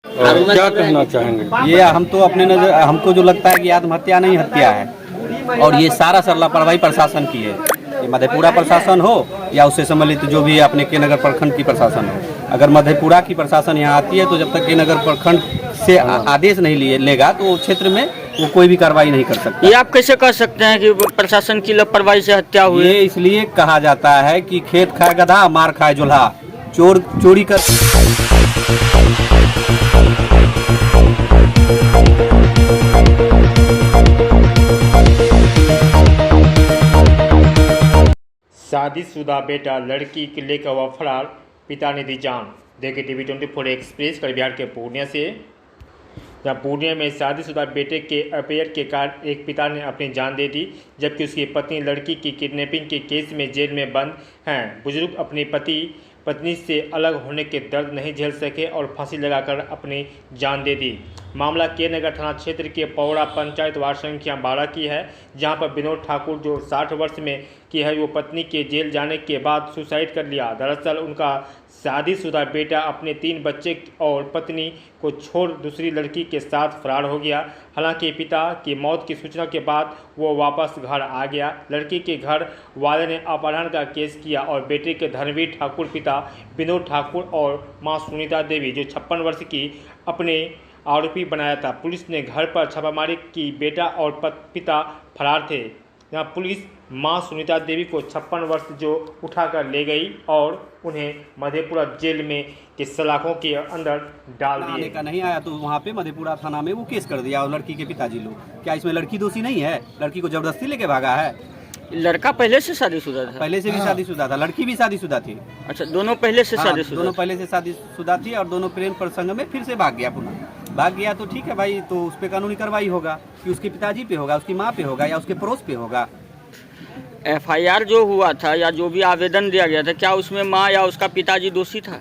क्या कहना चाहेंगे? ये हम तो अपने नजर हमको जो लगता है कि आत्महत्या नहीं हत्या है और ये सारा लापरवाही प्रशासन की है। ये मधेपुरा प्रशासन हो या उससे सम्मिलित जो भी अपने के नगर प्रखंड की प्रशासन हो। अगर मधेपुरा की प्रशासन यहाँ आती है तो जब तक के नगर प्रखंड से आदेश नहीं लेगा तो क्षेत्र में वो कोई भी कार्रवाई नहीं कर सकता। ये आप कैसे कह सकते हैं कि प्रशासन की लापरवाही से हत्या हुई? ये इसलिए कहा जाता है कि खेत खाए गधा मार खाए जोल्हा। चोरी कर शादीशुदा बेटा लड़की के लेकर हुआ फरार, पिता ने दी जान। देखे टीवी 24 एक्सप्रेस कल बिहार के पूर्णिया से, जहाँ पूर्णिया में शादीशुदा बेटे के अफेयर के कारण एक पिता ने अपनी जान दे दी, जबकि उसकी पत्नी लड़की की किडनैपिंग के केस में जेल में बंद हैं। बुजुर्ग अपनी पत्नी से अलग होने के दर्द नहीं झेल सके और फांसी लगाकर अपनी जान दे दी। मामला के नगर थाना क्षेत्र के पौड़ा पंचायत वार्ड संख्या 12 की है, जहां पर विनोद ठाकुर जो 60 वर्ष में की है वो पत्नी के जेल जाने के बाद सुसाइड कर लिया। दरअसल उनका शादीशुदा बेटा अपने 3 बच्चे और पत्नी को छोड़ दूसरी लड़की के साथ फरार हो गया। हालांकि पिता की मौत की सूचना के बाद वो वापस घर आ गया। लड़की के घर वाले ने अपहरण का केस किया और बेटे के धर्मवीर ठाकुर, पिता विनोद ठाकुर और मां सुनीता देवी जो 56 वर्ष की अपने आरोपी बनाया था। पुलिस ने घर पर छापामारी की। बेटा और पिता फरार थे। यहाँ पुलिस मां सुनीता देवी को 56 वर्ष जो उठाकर ले गई और उन्हें मधेपुरा जेल में के सलाखों के अंदर डाल दिए। का नहीं आया तो वहाँ पे मधेपुरा थाना में वो केस कर दिया और लड़की के पिताजी लोग। क्या इसमें लड़की दोषी नहीं है? लड़की को जबरदस्ती लेके भागा है। लड़का पहले से शादीशुदा था? पहले से भी शादीशुदा था, लड़की भी शादीशुदा थी। अच्छा, दोनों पहले से शादीशुदा? दोनों पहले से शादीशुदा थी और दोनों प्रेम प्रसंग में फिर से भाग गया। पुनः भाग गया तो ठीक है भाई, तो उस पर कानूनी कार्रवाई होगा कि उसके पिताजी पे होगा, उसकी माँ पे होगा या उसके पड़ोस पे होगा। FIR जो हुआ था या जो भी आवेदन दिया गया था, क्या उसमें माँ या उसका पिताजी दोषी था?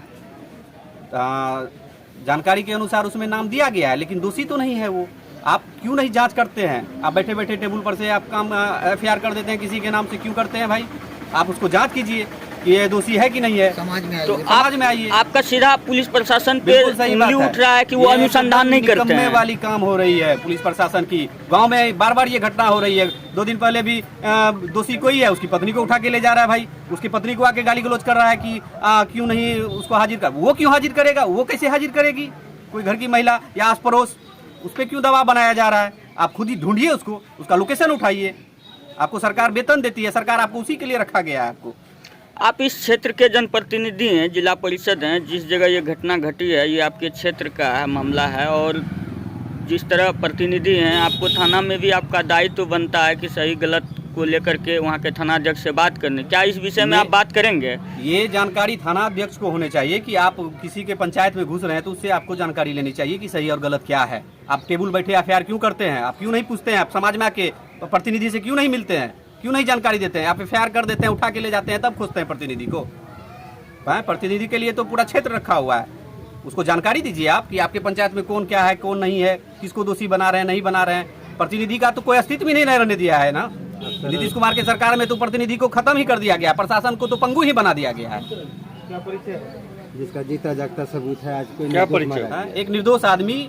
जानकारी के अनुसार उसमें नाम दिया गया है, लेकिन दोषी तो नहीं है वो। आप क्यों नहीं जांच करते हैं? आप बैठे बैठे टेबल पर से आप काम FIR कर देते हैं किसी के नाम से, क्यों करते हैं भाई? आप उसको जांच कीजिए कि ये दोषी है कि नहीं है। समाज में तो समाज में आइए। आपका सीधा पुलिस प्रशासन पे उंगली उठ रहा है कि वो अनुसंधान नहीं करते हैं। वाली काम हो रही है पुलिस प्रशासन की। गांव में बार बार ये घटना हो रही है। 2 दिन पहले भी दोषी कोई है, उसकी पत्नी को उठा के ले जा रहा है भाई। उसकी पत्नी को आके गाली गलौज कर रहा है कि क्यों नहीं उसको हाजिर कर। वो क्यों हाजिर करेगा? वो कैसे हाजिर करेगी? कोई घर की महिला या आस पड़ोस, उस पर क्यों दबाव बनाया जा रहा है? आप खुद ही ढूंढिए उसको, उसका लोकेशन उठाइए। आपको सरकार वेतन देती है, सरकार आपको उसी के लिए रखा गया है। आपको, आप इस क्षेत्र के जनप्रतिनिधि हैं, जिला परिषद हैं, जिस जगह ये घटना घटी है ये आपके क्षेत्र का मामला है और जिस तरह प्रतिनिधि हैं, आपको थाना में भी आपका दायित्व बनता है कि सही गलत को लेकर के वहाँ के थाना अध्यक्ष से बात करने। क्या इस विषय में आप बात करेंगे? ये जानकारी थाना अध्यक्ष को होने चाहिए कि आप किसी के पंचायत में घुस रहे हैं तो उससे आपको जानकारी लेनी चाहिए कि सही और गलत क्या है। आप टेबल बैठे FIR क्यों करते हैं? आप क्यों नहीं पूछते हैं? आप समाज में आके प्रतिनिधि से क्यों नहीं मिलते हैं? क्यों नहीं जानकारी देते हैं? आप FIR कर देते हैं, उठा के ले जाते हैं, तब खोजते हैं प्रतिनिधि को। प्रतिनिधि के लिए तो पूरा क्षेत्र रखा हुआ है। उसको जानकारी दीजिए आप कि आपके पंचायत में कौन क्या है, कौन नहीं है, किसको दोषी बना रहे हैं, नहीं बना रहे हैं। प्रतिनिधि का तो कोई अस्तित्व भी नहीं रहने दिया है ना। नीतीश कुमार की सरकार में तो प्रतिनिधि को खत्म ही कर दिया गया, प्रशासन को तो पंगु ही बना दिया गया है। क्या परिचय? जिसका जीता जागता सबूत है। आज कोई क्या परिचय? एक निर्दोष आदमी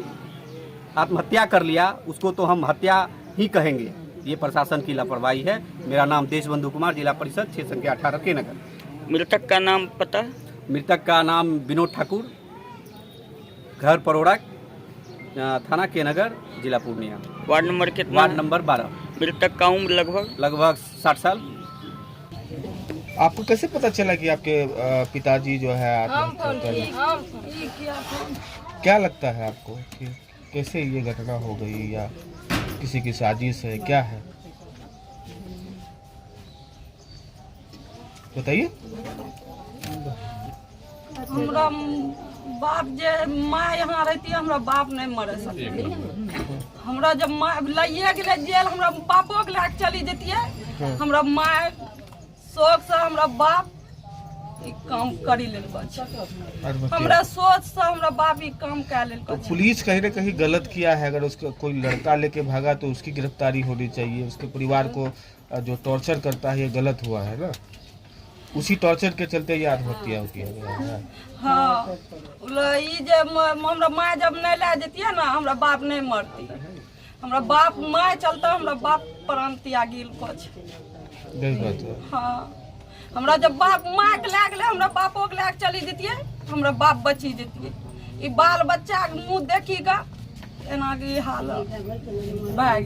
आत्महत्या कर लिया, उसको तो हम हत्या ही कहेंगे। ये प्रशासन की लापरवाही है। मेरा नाम देशबंधु कुमार, जिला परिषद 6 संख्या 18 के नगर। मृतक का नाम पता? मृतक का नाम विनोद ठाकुर, घर परोड़ा, थाना के नगर, जिला पूर्णिया। वार्ड नंबर कितना? Ward number 12। मृतक का उम्र लगभग 60 साल। आपको कैसे पता चला कि आपके पिताजी जो है क्या लगता है आपको कि कैसे ये घटना हो गई या किसी की साजिश है, क्या है? बताइए। हमरा बाप जे माँ यहाँ रहती, हमरा बाप नहीं मरे सकती। हमरा जब माँ लाइए गेले जेल, हमरा बापो के लेके चली जतिये। हमरा माँ शौक से हमरा बाप काम करी लेल बच। हमरा सोच से हमरा बाप काम कर लेल। तो पुलिस कहीं न कहीं गलत किया है। अगर उसका कोई लड़का लेके भागा तो उसकी गिरफ्तारी होनी चाहिए। उसके परिवार को जो टॉर्चर करता है ये गलत हुआ है ना। उसी टॉर्चर के चलते ये आत्महत्या किया गया है। हाँ ई जे हमरा माँ जब नहीं ला देती ना हमरा बाप नहीं मरती। हमरा बाप माँ चलता हमरा बाप प्राण त्यागी कुछ। यही बात है। हाँ हमरा जब बाप माँ के ला गए हमरा बापो के ला चली देती हमरा बाप बची देती। ई बाल बच्चा के मुँह देखीगा एना की हाल भाग।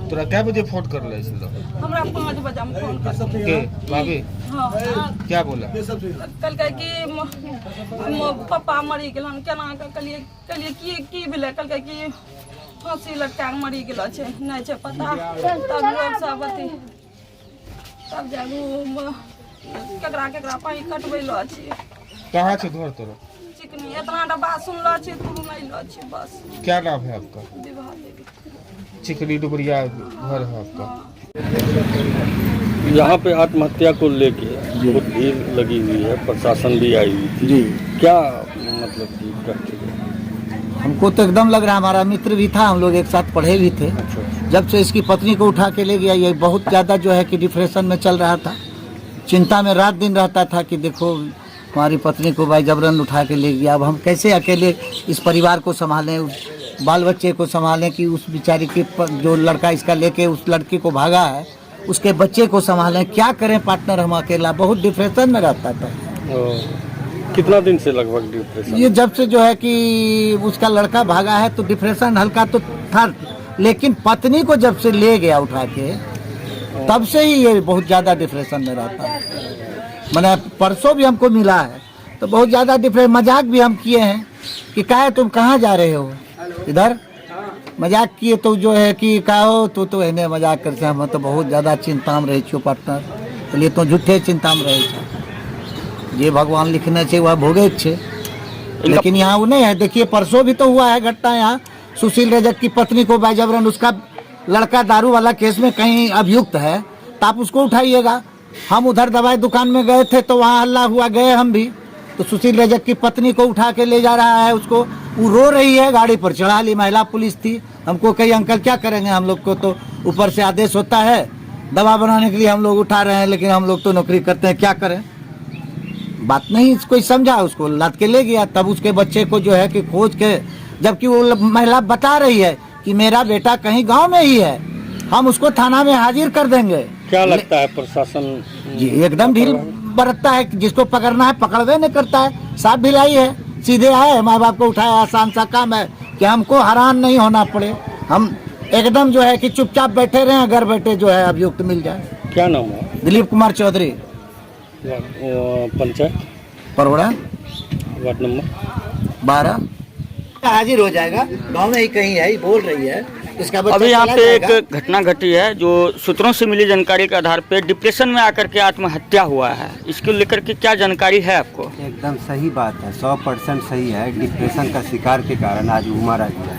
तोरा क्या बजे फोन कर रहे थे? हमरा 5 बजे में फोन कर के भाभी हाँ क्या बोला? कल कि पापा मरी गेलन केना कहलिए की भेलै कहलकै कि फांसी लटका के मरी गेलो छै नहीं छै पता। तब लोग सब अथी तब जागू केकरा पानी कटबैलो छी। कहाँ से घर तोरा? चिकनी इतना डब्बा सुनलो छी तू नहीं लो छी बस। क्या नाम है आपका? विवाह देवी। चिकनी डुबरिया घर है आपका। यहाँ पे आत्महत्या को लेके बहुत भीड़ लगी हुई है, प्रशासन भी आई हुई थी। जी क्या मतलब कि कहते हैं? हमको तो एकदम लग रहा है, हमारा मित्र भी था, हम लोग एक साथ पढ़े भी थे। अच्छा जब से इसकी पत्नी को उठा के ले गया ये बहुत ज़्यादा जो है कि डिप्रेशन में चल रहा था। चिंता में रात दिन रहता था कि देखो हमारी पत्नी को भाई जबरन उठा के ले गया, अब हम कैसे अकेले इस परिवार को संभालें, उस बाल बच्चे को संभालें कि उस बेचारी के जो लड़का इसका लेके उस लड़की को भागा है उसके बच्चे को संभालें, क्या करें पार्टनर हम अकेला। बहुत डिप्रेशन में रहता था। कितना दिन से लगभग डिप्रेशन? ये जब से जो है कि उसका लड़का भागा है तो डिप्रेशन हल्का तो था, लेकिन पत्नी को जब से ले गया उठा के तब से ही ये बहुत ज़्यादा डिप्रेशन में रहता है। मैंने परसों भी हमको मिला है तो बहुत ज़्यादा डिप्रेशन, मजाक भी हम किए हैं कि कहा तुम कहाँ जा रहे हो, इधर मजाक किए तो जो है कि कहो तो इन्हें मजाक करते हम तो बहुत ज़्यादा चिंता में रहे छो पार्टनर, इसलिए तो झूठे चिंता में रहे छो। ये भगवान लिखने से वह भोगे छे, लेकिन यहाँ वो नहीं है। देखिए परसों भी तो हुआ है घटना यहाँ, सुशील रजक की पत्नी को बाजबरन उसका लड़का दारू वाला केस में कहीं अभियुक्त है तो आप उसको उठाइएगा। हम उधर दवाई दुकान में गए थे तो वहाँ हल्ला हुआ, गए हम भी, तो सुशील रजक की पत्नी को उठा के ले जा रहा है उसको, वो रो रही है, गाड़ी पर चढ़ा ली, महिला पुलिस थी। हमको कही अंकल क्या करेंगे, हम लोग को तो ऊपर से आदेश होता है दवा बनाने के लिए हम लोग उठा रहे हैं, लेकिन हम लोग तो नौकरी करते हैं, क्या करें। बात नहीं कोई समझा, उसको लाद के ले गया। तब उसके बच्चे को जो है कि खोज के, जबकि वो महिला बता रही है कि मेरा बेटा कहीं गांव में ही है, हम उसको थाना में हाजिर कर देंगे। क्या लगता है प्रशासन जी एकदम ढील बरतता है, जिसको पकड़ना है पकड़वे नहीं करता है। साफ ढिलाई है, सीधे आए माँ बाप को उठाया, आसान सा काम है कि हमको हैरान नहीं होना पड़े, हम एकदम जो है कि चुपचाप बैठे रहे, घर बैठे जो है अभियुक्त मिल जाए। क्या नाम है? Dilip Kumar Chaudhary, panchayat Parwara ward number 12। हाजिर हो जाएगा, गांव में ही कहीं है, बोल रही है इसका बच्चा। अभी यहाँ चला पे जाएगा। एक घटना घटी है जो सूत्रों से मिली जानकारी के आधार पे डिप्रेशन में आकर के आत्महत्या हुआ है, इसको लेकर के क्या जानकारी है आपको? एकदम सही बात है, 100% सही है। डिप्रेशन का शिकार के कारण आज वो मारा गया,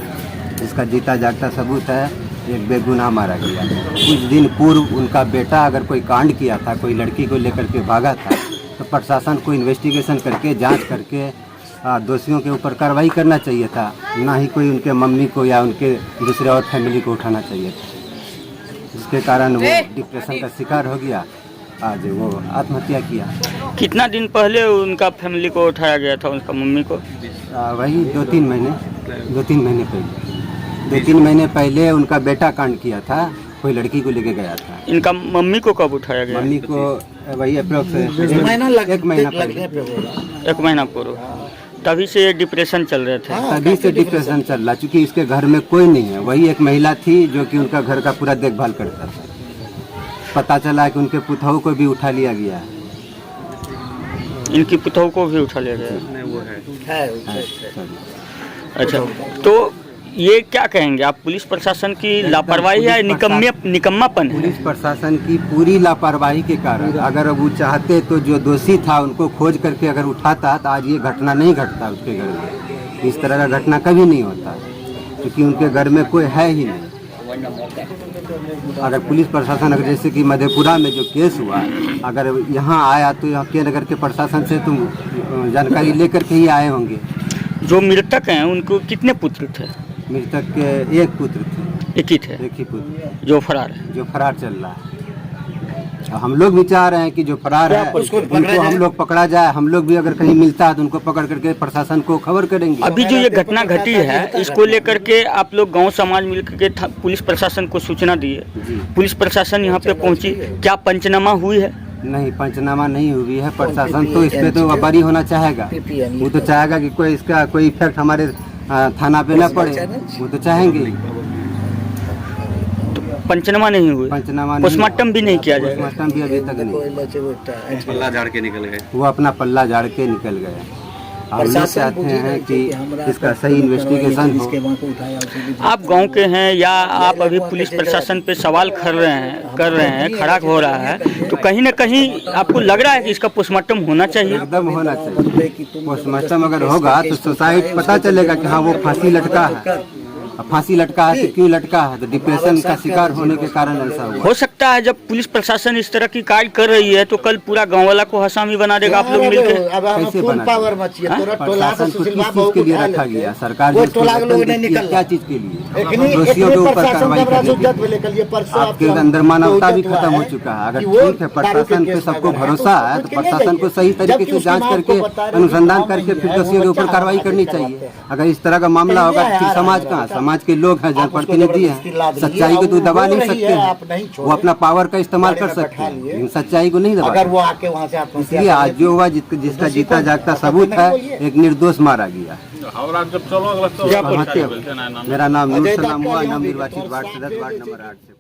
इसका जीता जागता सबूत है, एक बेगुनाह मारा गया। कुछ दिन पूर्व उनका बेटा अगर कोई कांड किया था, कोई लड़की को लेकर के भागा था, तो प्रशासन को इन्वेस्टिगेशन करके जांच करके दोषियों के ऊपर कार्रवाई करना चाहिए था, ना ही कोई उनके मम्मी को या उनके दूसरे और फैमिली को उठाना चाहिए था, जिसके कारण वो डिप्रेशन का शिकार हो गया, आज वो आत्महत्या किया। कितना दिन पहले उनका फैमिली को उठाया गया था, उनका मम्मी को? वही 2-3 महीने पहले उनका बेटा कांड किया था, कोई लड़की को लेके गया था। इनका मम्मी को कब उठाया गया? मम्मी को वही अप्रोक्स 1 महीना पूर्व, तभी से डिप्रेशन चल रहे थे। तभी से डिप्रेशन चल रहा, चूँकि इसके घर में कोई नहीं है, वही एक महिला थी जो कि उनका घर का पूरा देखभाल करता था। पता चला कि उनके पुतहू को भी उठा लिया गया है। इनकी पुतहू को भी उठा लिया गया है। अच्छा, तो ये क्या कहेंगे आप, पुलिस प्रशासन की लापरवाही है, निकम्मापन है? पुलिस प्रशासन की पूरी लापरवाही के कारण, अगर वो चाहते तो जो दोषी था उनको खोज करके अगर उठाता तो आज ये घटना नहीं घटता उसके घर में, इस तरह का घटना कभी नहीं होता, क्योंकि उनके घर में कोई है ही नहीं। अगर पुलिस प्रशासन, अगर जैसे कि मधेपुरा में जो केस हुआ, अगर यहाँ आया तो यहाँ के नगर के प्रशासन से तुम जानकारी लेकर के ही आए होंगे। जो मृतक हैं उनको कितने पुत्र थे? मृतक के एक पुत्र थे। एक ही थे? एक ही पुत्र जो फरार है? जो फरार चल रहा है। हम लोग भी चाह रहे हैं कि जो फरार है उनको हम लोग पकड़ा जाए। हम लोग भी अगर कहीं मिलता है तो उनको पकड़ करके प्रशासन को खबर करेंगे। अभी जो ये घटना घटी है इसको लेकर के आप लोग गांव समाज मिलकर के पुलिस प्रशासन को सूचना दिए, पुलिस प्रशासन यहाँ पे पहुंची, क्या पंचनामा हुई है? नहीं, पंचनामा नहीं हुई है। प्रशासन तो इस पे तो बरी होना चाहेगा, वो तो चाहेगा कि कोई इसका कोई इफेक्ट हमारे थाना पे न पड़े, वो तो चाहेंगे। पंचनामा नहीं हुई, पंचनामा पोस्टमार्टम भी नहीं किया जाएगा। पोस्टमार्टम भी अभी तक नहीं, पल्ला झाड़ के निकल गए। वो अपना पल्ला झाड़ के निकल गए। हम लोग चाहते हैं कि इसका सही इन्वेस्टिगेशन हो। आप गांव के हैं या आप अभी पुलिस प्रशासन पे सवाल कर रहे हैं, खड़ा हो रहा है, तो कहीं ना कहीं आपको लग रहा है कि इसका पोस्टमार्टम होना चाहिए? एकदम होना चाहिए। पोस्टमार्टम अगर होगा तो सोसाइटी पता चलेगा कि हाँ वो फांसी लटका है। अब फांसी लटका है तो क्यों लटका है? तो डिप्रेशन का शिकार होने के कारण ऐसा हुआ। हो सकता है जब पुलिस प्रशासन इस तरह की कार्य कर रही है तो कल पूरा गांव वाला को हसामी बना देगा आप लोग मिलकर। कैसे बना? प्रशासन को किस चीज के लिए रखा गया? सरकार ने क्या चीज के लिए? दोषियों के ऊपर कार्रवाई करने। आपके अंदर मानवता भी खत्म हो चुका है। अगर ठीक है प्रशासन पे सबको भरोसा है तो प्रशासन को सही तरीके से जांच करके अनुसंधान करके फिर दोषियों के ऊपर कार्रवाई करनी चाहिए। अगर इस तरह का मामला होगा फिर समाज कहाँ? समाज के लोग हैं, जनप्रतिनिधि हैं, सच्चाई को तो दबा नहीं सकते हैं। वो अपना पावर का इस्तेमाल कर सकते हैं लेकिन सच्चाई को नहीं दबा। इसलिए आज जो हुआ जिसका जीता जागता सबूत है, एक निर्दोष मारा गया। मेरा नाम नूर सलाम हुआ, नव निर्वाचित वार्ड सदस्य वार्ड नंबर 8 से।